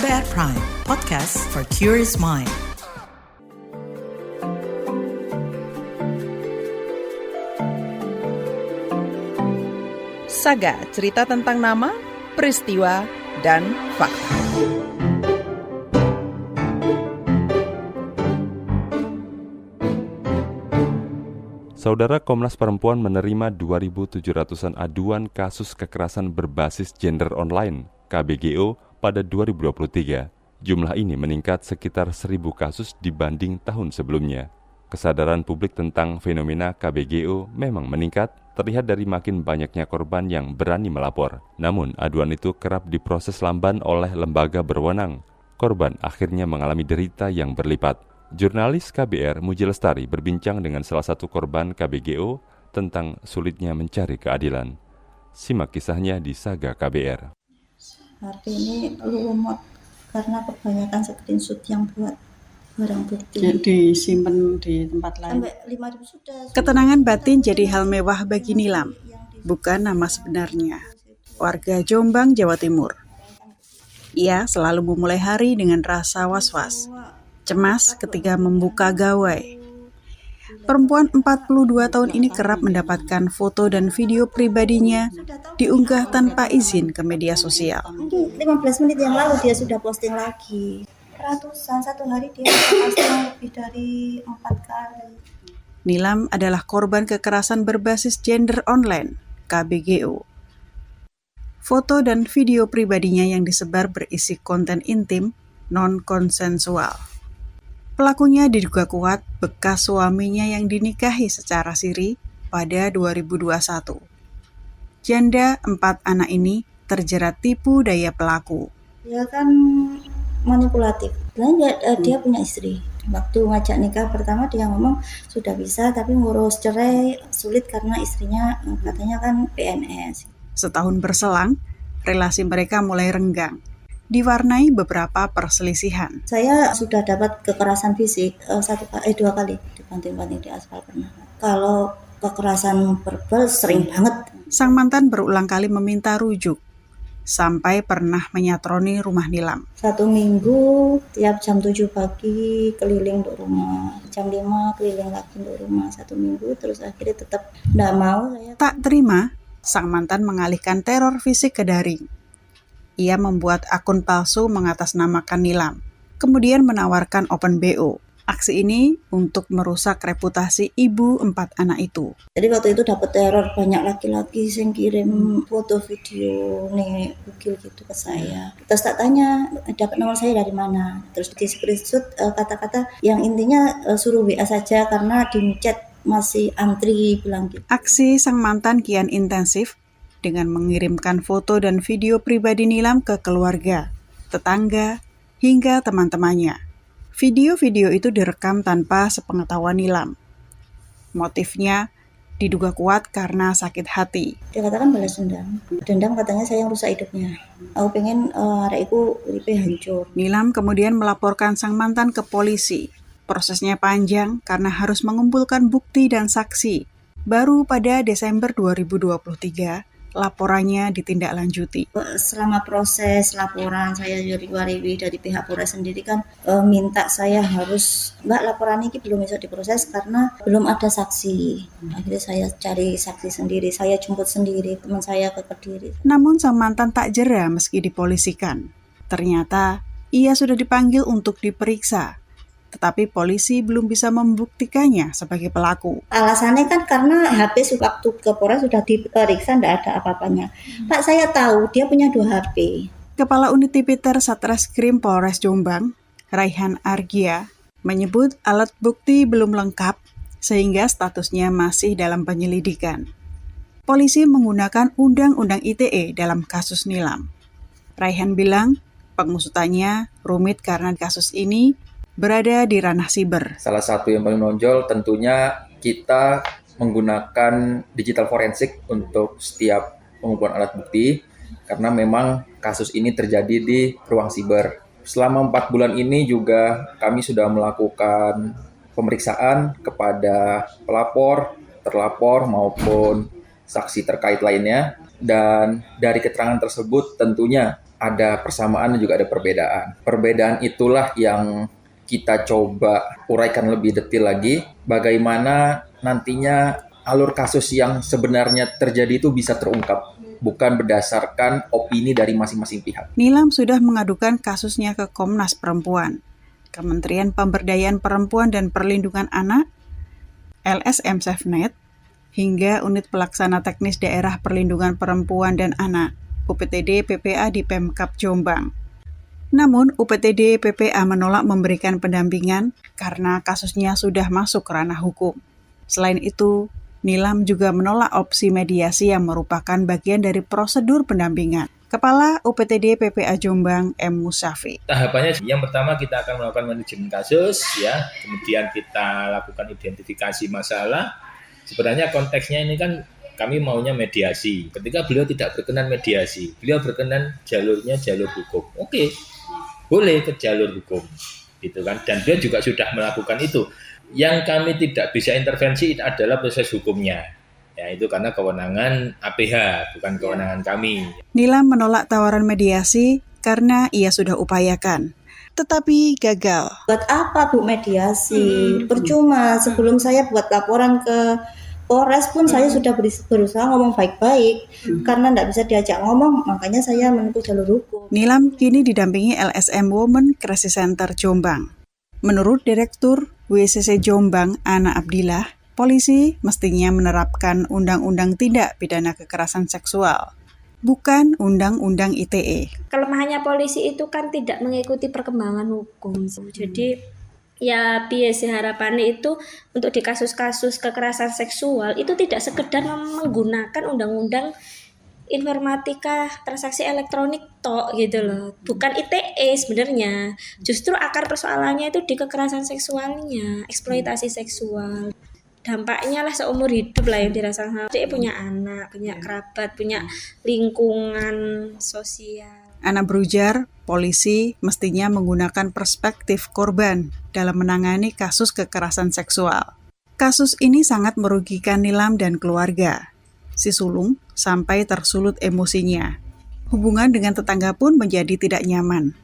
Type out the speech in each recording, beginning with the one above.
KBR Prime, podcast for curious mind. Saga, cerita tentang nama, peristiwa, dan fakta. Saudara, Komnas Perempuan menerima 2.700-an aduan kasus kekerasan berbasis gender online (KBGO) pada 2023. Jumlah ini meningkat sekitar 1.000 kasus dibanding tahun sebelumnya. Kesadaran publik tentang fenomena KBGO memang meningkat, terlihat dari makin banyaknya korban yang berani melapor. Namun, aduan itu kerap diproses lamban oleh lembaga berwenang. Korban akhirnya mengalami derita yang berlipat. Jurnalis KBR Muji Lestari berbincang dengan salah satu korban KBGO tentang sulitnya mencari keadilan. Simak kisahnya di Saga KBR. HP ini lumut karena kebanyakan screenshot yang buat barang bukti. Jadi simpen di tempat lain. Sampai 5.000 sudah. Ketenangan batin jadi hal mewah bagi Nilam, bukan nama sebenarnya. Warga Jombang, Jawa Timur. Ia selalu memulai hari dengan rasa was-was, cemas ketika membuka gawai. Perempuan 42 tahun ini kerap mendapatkan foto dan video pribadinya diunggah tanpa izin ke media sosial. Mungkin 15 menit yang lalu dia sudah posting lagi. Ratusan, satu hari dia posting lebih dari 4 kali. Nilam adalah korban kekerasan berbasis gender online, KBGO. Foto dan video pribadinya yang disebar berisi konten intim, non-konsensual. Pelakunya diduga kuat bekas suaminya yang dinikahi secara siri pada 2021. Janda 4 anak ini terjerat tipu daya pelaku. Dia kan manipulatif. Dia punya istri. Waktu ngajak nikah pertama dia ngomong sudah bisa, tapi ngurus cerai sulit karena istrinya katanya kan PNS. Setahun berselang, relasi mereka mulai renggang, diwarnai beberapa perselisihan. Saya sudah dapat kekerasan fisik 2 kali dibanting-banting di aspal pernah. Kalau kekerasan verbal sering banget. Sang mantan berulang kali meminta rujuk, sampai pernah menyatroni rumah Nilam. 1 minggu tiap jam 7 pagi keliling untuk rumah, jam 5 keliling lagi untuk rumah 1 minggu, terus akhirnya tetap tidak mau. Tak terima, sang mantan mengalihkan teror fisik ke daring. Ia membuat akun palsu mengatasnamakan Nilam, kemudian menawarkan open BO. Aksi ini untuk merusak reputasi ibu 4 anak itu. Jadi waktu itu dapat teror, banyak laki-laki yang kirim foto video nih bugil gitu ke saya. Terus tak tanya dapat nomor saya dari mana. Terus di screenshot kata-kata yang intinya suruh WA saja karena di chat masih antri bilang gitu. Aksi sang mantan kian intensif dengan mengirimkan foto dan video pribadi Nilam ke keluarga, tetangga, hingga teman-temannya. Video-video itu direkam tanpa sepengetahuan Nilam. Motifnya diduga kuat karena sakit hati. Dia katakan balas dendam. Dendam katanya saya yang rusak hidupnya. Aku pengen arek-iku uripe hancur. Nilam kemudian melaporkan sang mantan ke polisi. Prosesnya panjang karena harus mengumpulkan bukti dan saksi. Baru pada Desember 2023, laporannya ditindaklanjuti. Selama proses laporan saya dari pihak Polres sendiri kan minta saya harus laporan ini belum bisa diproses karena belum ada saksi. Akhirnya saya cari saksi sendiri, saya jemput sendiri teman saya ke Kediri. Namun sang mantan tak jera meski dipolisikan. Ternyata ia sudah dipanggil untuk diperiksa, tetapi polisi belum bisa membuktikannya sebagai pelaku. Alasannya kan karena HP waktu ke Polres sudah diperiksa, tidak ada apa-apanya. Pak, saya tahu dia punya 2 HP. Kepala Unit Tipiter Satreskrim Polres Jombang, Raihan Argia, menyebut alat bukti belum lengkap sehingga statusnya masih dalam penyelidikan. Polisi menggunakan Undang-Undang ITE dalam kasus Nilam. Raihan bilang pengusutannya rumit karena kasus ini berada di ranah siber. Salah satu yang paling menonjol tentunya kita menggunakan digital forensik untuk setiap pengumpulan alat bukti karena memang kasus ini terjadi di ruang siber. Selama 4 bulan ini juga kami sudah melakukan pemeriksaan kepada pelapor, terlapor maupun saksi terkait lainnya, dan dari keterangan tersebut tentunya ada persamaan dan juga ada perbedaan. Perbedaan itulah yang kita coba uraikan lebih detail lagi, bagaimana nantinya alur kasus yang sebenarnya terjadi itu bisa terungkap, bukan berdasarkan opini dari masing-masing pihak. Nilam sudah mengadukan kasusnya ke Komnas Perempuan, Kementerian Pemberdayaan Perempuan dan Perlindungan Anak, LSM SafeNet, hingga Unit Pelaksana Teknis Daerah Perlindungan Perempuan dan Anak, UPTD PPA di Pemkab Jombang. Namun, UPTD PPA menolak memberikan pendampingan karena kasusnya sudah masuk ranah hukum. Selain itu, Nilam juga menolak opsi mediasi yang merupakan bagian dari prosedur pendampingan. Kepala UPTD PPA Jombang, M. Musafi. Tahapannya yang pertama kita akan melakukan manajemen kasus, ya. Kemudian kita lakukan identifikasi masalah. Sebenarnya konteksnya ini kan kami maunya mediasi. Ketika beliau tidak berkenan mediasi, beliau berkenan jalurnya jalur hukum. Oke, boleh ke jalur hukum, gitu kan. Dan beliau juga sudah melakukan itu. Yang kami tidak bisa intervensi adalah proses hukumnya. Ya, itu karena kewenangan APH, bukan kewenangan kami. Nilam menolak tawaran mediasi karena ia sudah upayakan, tetapi gagal. Buat apa Bu mediasi? Percuma, sebelum saya buat laporan ke Polres pun saya sudah berusaha ngomong baik-baik. Karena tidak bisa diajak ngomong, makanya saya menempuh jalur hukum. Nilam kini didampingi LSM Women Crisis Center Jombang. Menurut Direktur WCC Jombang, Ana Abdillah, polisi mestinya menerapkan Undang-Undang Tindak Pidana Kekerasan Seksual, bukan Undang-Undang ITE. Kelemahannya polisi itu kan tidak mengikuti perkembangan hukum. Jadi ya biasa harapannya itu untuk di kasus-kasus kekerasan seksual itu tidak sekedar menggunakan undang-undang informatika transaksi elektronik tok gitu loh, bukan ITE sebenarnya. Justru akar persoalannya itu di kekerasan seksualnya, eksploitasi seksual. Dampaknya lah seumur hidup lah yang dirasakan. Dia punya anak, punya kerabat, punya lingkungan sosial. Ana berujar, polisi mestinya menggunakan perspektif korban dalam menangani kasus kekerasan seksual. Kasus ini sangat merugikan Nilam dan keluarga. Si sulung sampai tersulut emosinya. Hubungan dengan tetangga pun menjadi tidak nyaman.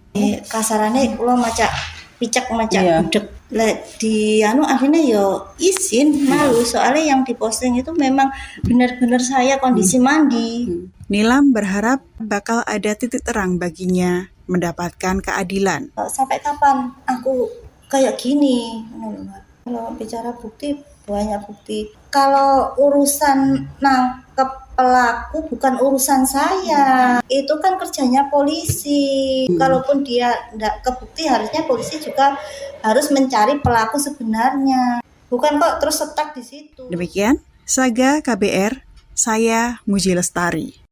Kasarannya kalau macak picak budek. Lah di akhirnya yo izin malu soalnya yang diposting itu memang benar-benar saya kondisi mandi. Nilam berharap bakal ada titik terang baginya mendapatkan keadilan. Sampai kapan aku kayak gini? Kalau bicara bukti, banyak bukti. Kalau urusan nangkep pelaku bukan urusan saya. Itu kan kerjanya polisi. Kalaupun dia tidak kebukti, harusnya polisi juga harus mencari pelaku sebenarnya. Bukan kok terus stuck di situ. Demikian, Saga KBR, saya Muji Lestari.